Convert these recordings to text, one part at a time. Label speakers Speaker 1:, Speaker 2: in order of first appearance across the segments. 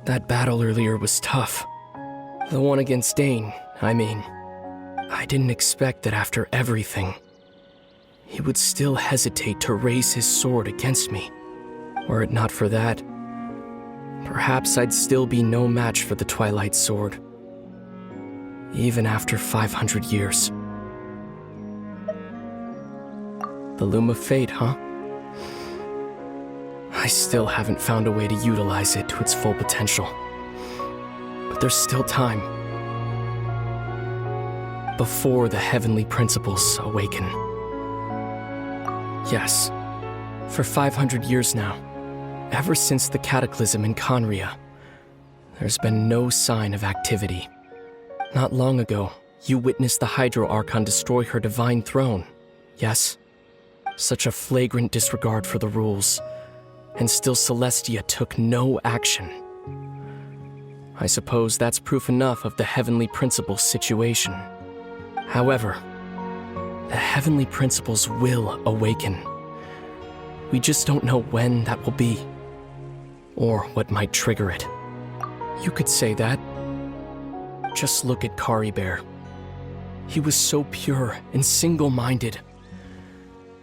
Speaker 1: That battle earlier was tough. The one against Dane, I mean. I didn't expect that after everything, he would still hesitate to raise his sword against me. Were it not for that, perhaps I'd still be no match for the Twilight Sword. Even after 500 years. The Loom of Fate, huh? I still haven't found a way to utilize it to its full potential. But there's still time. Before the heavenly principles awaken. Yes, for 500 years now, ever since the cataclysm in Conria, there's been no sign of activity. Not long ago, you witnessed the Hydro Archon destroy her divine throne, yes? Such a flagrant disregard for the rules, and still Celestia took no action. I suppose that's proof enough of the heavenly principles situation. However, the heavenly principles will awaken. We just don't know when that will be, or what might trigger it. You could say that. Just look at Kari Bear. He was so pure and single-minded.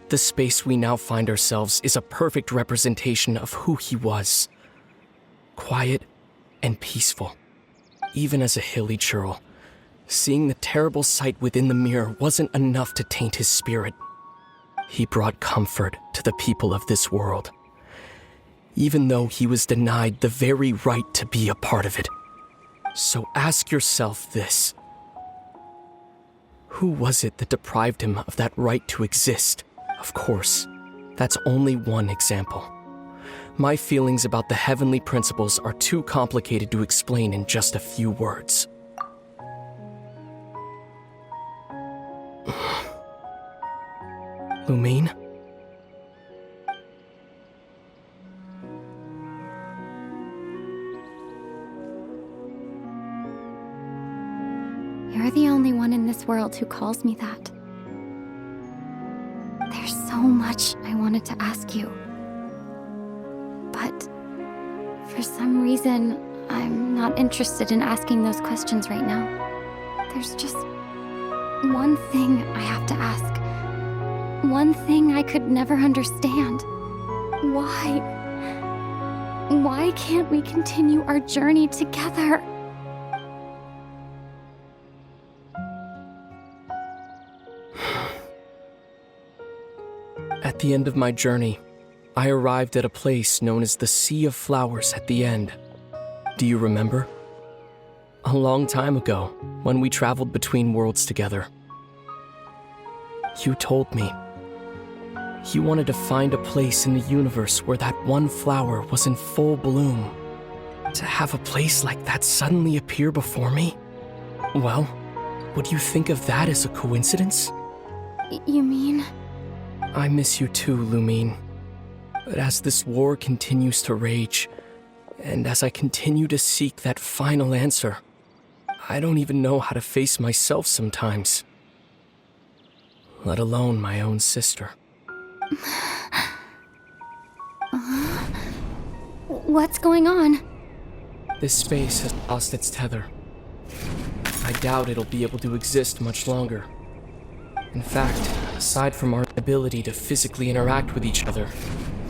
Speaker 1: The space we now find ourselves is a perfect representation of who he was. Quiet and peaceful. Even as a hilly churl, seeing the terrible sight within the mirror wasn't enough to taint his spirit. He brought comfort to the people of this world, even though he was denied the very right to be a part of it. So ask yourself this. Who was it that deprived him of that right to exist? Of course, that's only one example. My feelings about the heavenly principles are too complicated to explain in just a few words. Lumine?
Speaker 2: You're the only one in this world who calls me that. There's so much I wanted to ask you. But for some reason, I'm not interested in asking those questions right now. There's just one thing I have to ask. One thing I could never understand. Why? Why can't we continue our journey together?
Speaker 1: At the end of my journey, I arrived at a place known as the Sea of Flowers at the end. Do you remember? A long time ago, when we traveled between worlds together. You told me you wanted to find a place in the universe where that one flower was in full bloom. To have a place like that suddenly appear before me? Well, would you think of that as a coincidence?
Speaker 2: You mean?
Speaker 1: I miss you too, Lumine. But as this war continues to rage, and as I continue to seek that final answer, I don't even know how to face myself sometimes. Let alone my own sister.
Speaker 2: What's going on?
Speaker 1: This space has lost its tether. I doubt it'll be able to exist much longer. In fact, aside from our ability to physically interact with each other,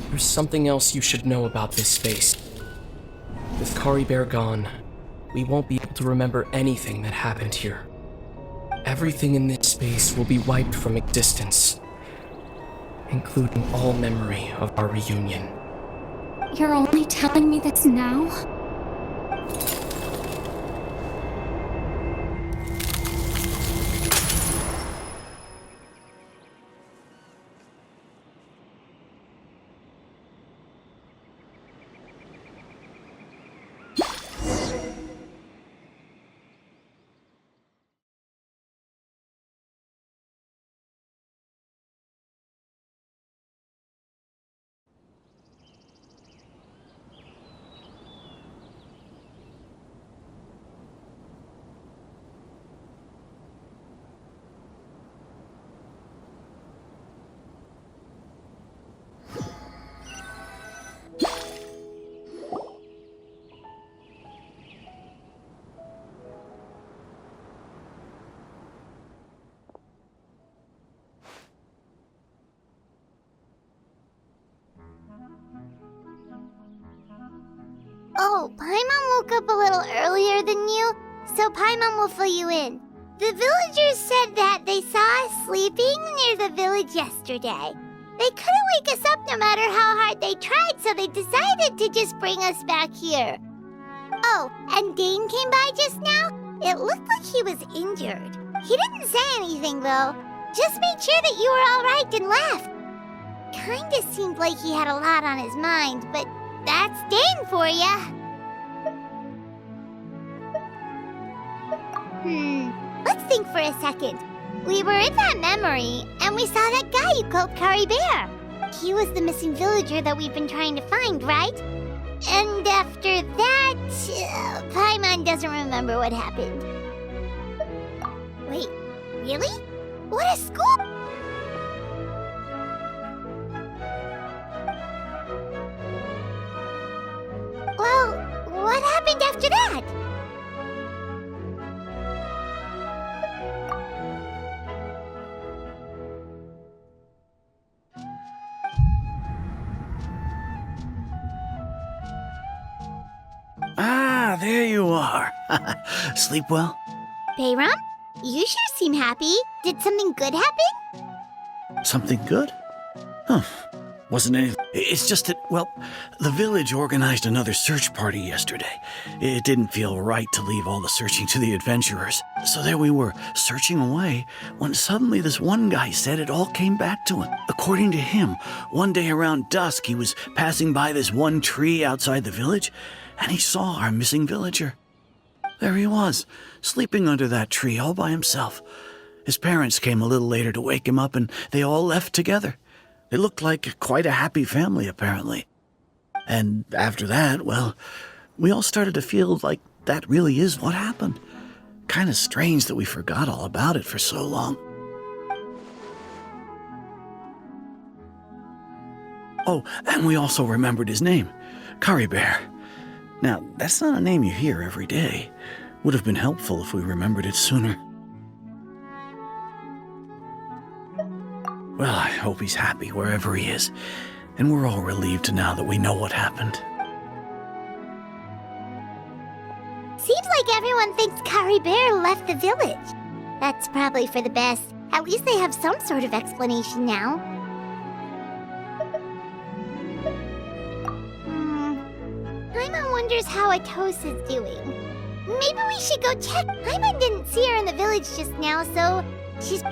Speaker 1: there's something else you should know about this space. With Kari Bear gone, we won't be able to remember anything that happened here. Everything in this space will be wiped from existence, including all memory of our reunion.
Speaker 2: You're only telling me this now?
Speaker 3: Oh, Paimon woke up a little earlier than you, so Paimon will fill you in. The villagers said that they saw us sleeping near the village yesterday. They couldn't wake us up no matter how hard they tried, so they decided to just bring us back here. Oh, and Dane came by just now. It looked like he was injured. He didn't say anything, though. Just made sure that you were all right and left. Kinda seemed like he had a lot on his mind, but that's Dane for ya. Let's think for a second. We were in that memory, and we saw that guy you called Kari Bear. He was the missing villager that we've been trying to find, right? And after that, Paimon doesn't remember what happened. Wait, really? What a school! Well, what happened after that?
Speaker 4: Ah, there you are. Sleep well?
Speaker 3: Bayram, you sure seem happy. Did something good happen?
Speaker 4: Something good? Huh. Wasn't anything. It's just that, well, the village organized another search party yesterday. It didn't feel right to leave all the searching to the adventurers. So there we were, searching away, when suddenly this one guy said it all came back to him. According to him, one day around dusk, he was passing by this one tree outside the village, and he saw our missing villager. There he was, sleeping under that tree all by himself. His parents came a little later to wake him up, and they all left together. They looked like quite a happy family, apparently. And after that, well, we all started to feel like that really is what happened. Kind of strange that we forgot all about it for so long. Oh, and we also remembered his name, Kari Bear. Now, that's not a name you hear every day. Would have been helpful if we remembered it sooner. Well, I hope he's happy wherever he is, and we're all relieved now that we know what happened.
Speaker 3: Seems like everyone thinks Kari Bear left the village. That's probably for the best. At least they have some sort of explanation now. Paimon wonders how Atos is doing. Maybe we should go check. Paimon didn't see her in the village just now, so she's